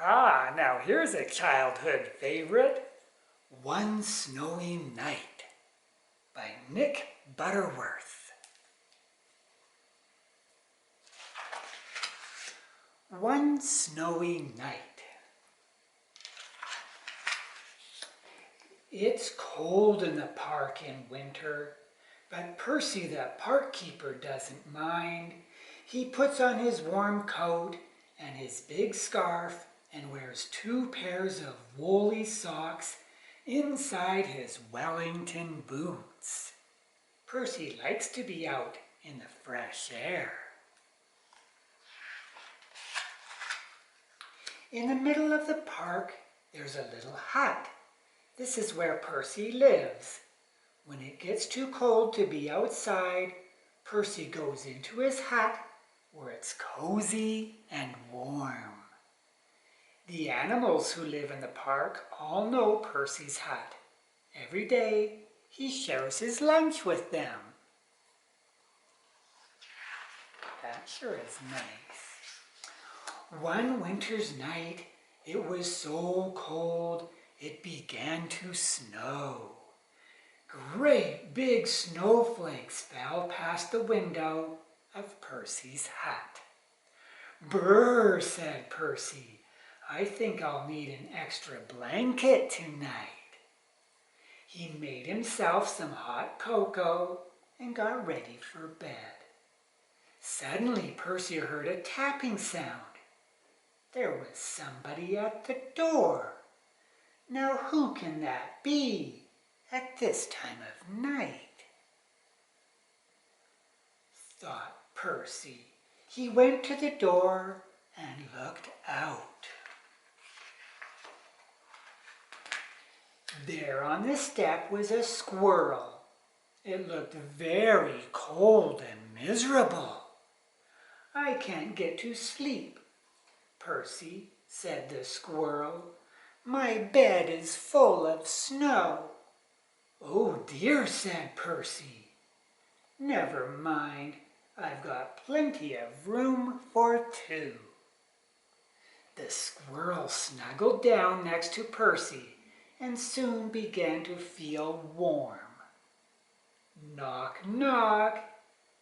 Ah, now here's a childhood favorite. One Snowy Night by Nick Butterworth. One snowy night. It's cold in the park in winter, but Percy the park keeper doesn't mind. He puts on his warm coat and his big scarf and wears 2 pairs of woolly socks inside his Wellington boots. Percy likes to be out in the fresh air. In the middle of the park, there's a little hut. This is where Percy lives. When it gets too cold to be outside, Percy goes into his hut where it's cozy and warm. The animals who live in the park all know Percy's hut. Every day, he shares his lunch with them. That sure is nice. One winter's night, it was so cold, it began to snow. Great big snowflakes fell past the window of Percy's hut. "Brr," said Percy, "I think I'll need an extra blanket tonight." He made himself some hot cocoa and got ready for bed. Suddenly Percy heard a tapping sound. There was somebody at the door. Now who can that be at this time of night? Thought Percy. He went to the door and looked out. There on the step was a squirrel. It looked very cold and miserable. "I can't get to sleep, Percy," said the squirrel. "My bed is full of snow." "Oh dear," said Percy. "Never mind, I've got plenty of room for 2. The squirrel snuggled down next to Percy and soon began to feel warm. Knock, knock.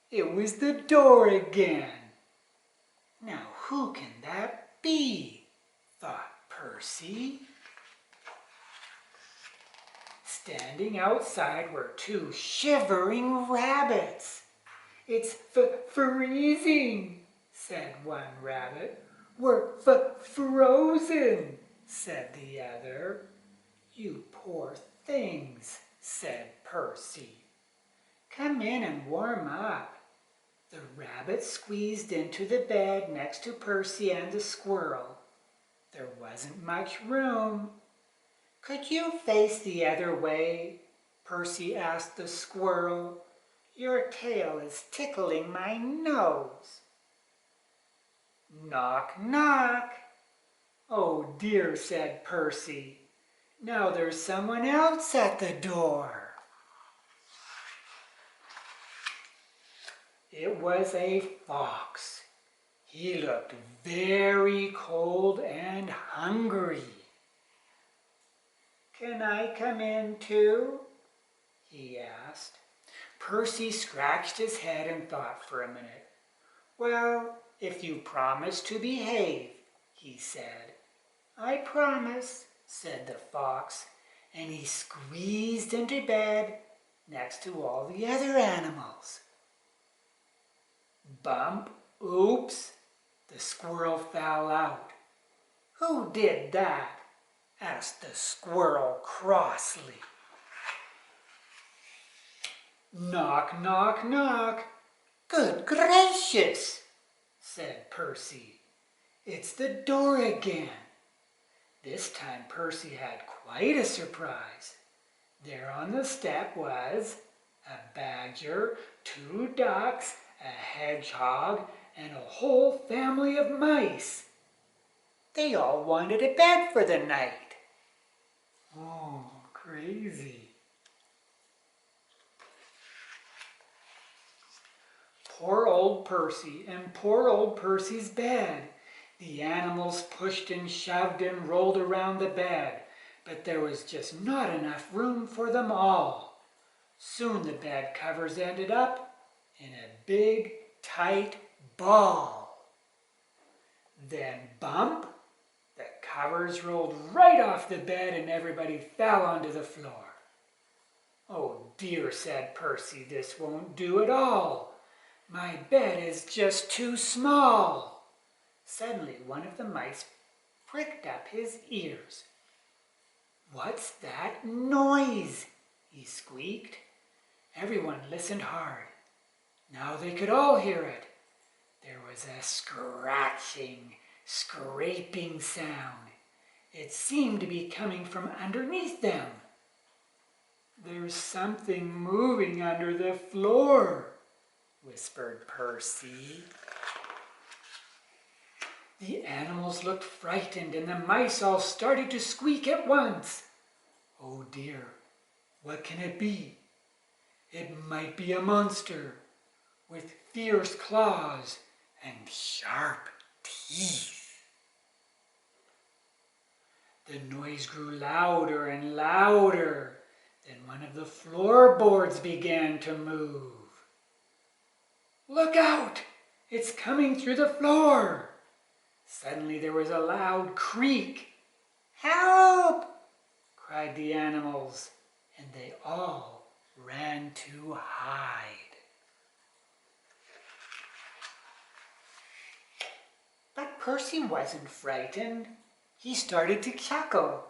It was the door again. Now who can that be? Thought Percy. Standing outside were 2 shivering rabbits. "It's freezing," said one rabbit. "We're frozen," said the other. "You poor things," said Percy. "Come in and warm up." The rabbit squeezed into the bed next to Percy and the squirrel. There wasn't much room. "Could you face the other way?" Percy asked the squirrel. "Your tail is tickling my nose." Knock, knock. "Oh dear," said Percy. "Now there's someone else at the door." It was a fox. He looked very cold and hungry. "Can I come in too?" he asked. Percy scratched his head and thought for a minute. "Well, if you promise to behave," he said. "I promise," said the fox, and he squeezed into bed next to all the other animals. Bump, oops, the squirrel fell out. "Who did that?" asked the squirrel crossly. Knock, knock, knock. "Good gracious," said Percy. "It's the door again." This time Percy had quite a surprise. There on the step was a badger, 2 ducks, a hedgehog, and a whole family of mice. They all wanted a bed for the night. Oh, crazy. Poor old Percy and poor old Percy's bed. The animals pushed and shoved and rolled around the bed, but there was just not enough room for them all. Soon the bed covers ended up in a big, tight ball. Then bump, the covers rolled right off the bed and everybody fell onto the floor. "Oh dear," said Percy, "this won't do at all. My bed is just too small." Suddenly one of the mice pricked up his ears. "What's that noise?" he squeaked. Everyone listened hard. Now they could all hear it. There was a scratching, scraping sound. It seemed to be coming from underneath them. "There's something moving under the floor," whispered Percy. The animals looked frightened and the mice all started to squeak at once. "Oh dear, what can it be? It might be a monster with fierce claws and sharp teeth." The noise grew louder and louder. Then one of the floorboards began to move. "Look out! It's coming through the floor!" Suddenly there was a loud creak. "Help!" cried the animals, and they all ran to hide. But Percy wasn't frightened. He started to chuckle.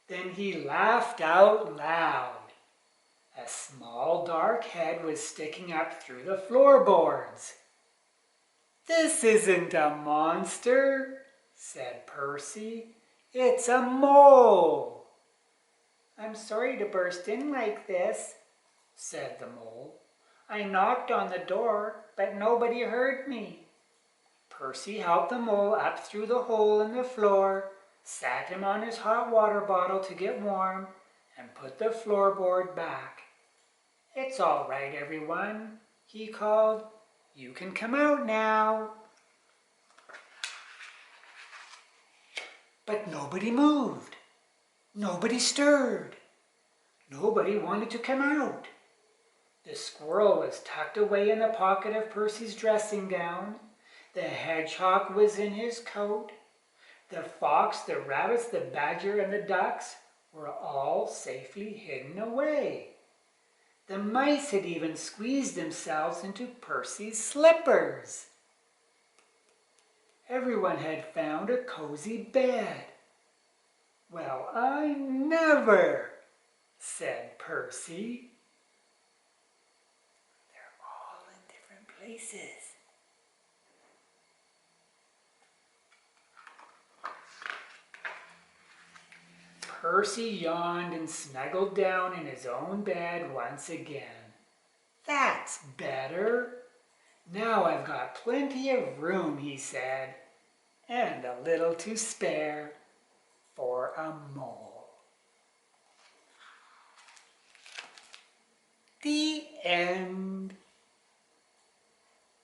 Then he laughed out loud. A small dark head was sticking up through the floorboards. "This isn't a monster," said Percy. "It's a mole." "I'm sorry to burst in like this," said the mole. "I knocked on the door, but nobody heard me." Percy helped the mole up through the hole in the floor, sat him on his hot water bottle to get warm, and put the floorboard back. "It's all right, everyone," he called. "You can come out now." But nobody moved. Nobody stirred. Nobody wanted to come out. The squirrel was tucked away in the pocket of Percy's dressing gown. The hedgehog was in his coat. The fox, the rabbits, the badger, and the ducks were all safely hidden away. The mice had even squeezed themselves into Percy's slippers. Everyone had found a cozy bed. "Well, I never," said Percy. "They're all in different places." Percy yawned and snuggled down in his own bed once again. "That's better. Now I've got plenty of room," he said, "and a little to spare for a mole." The end.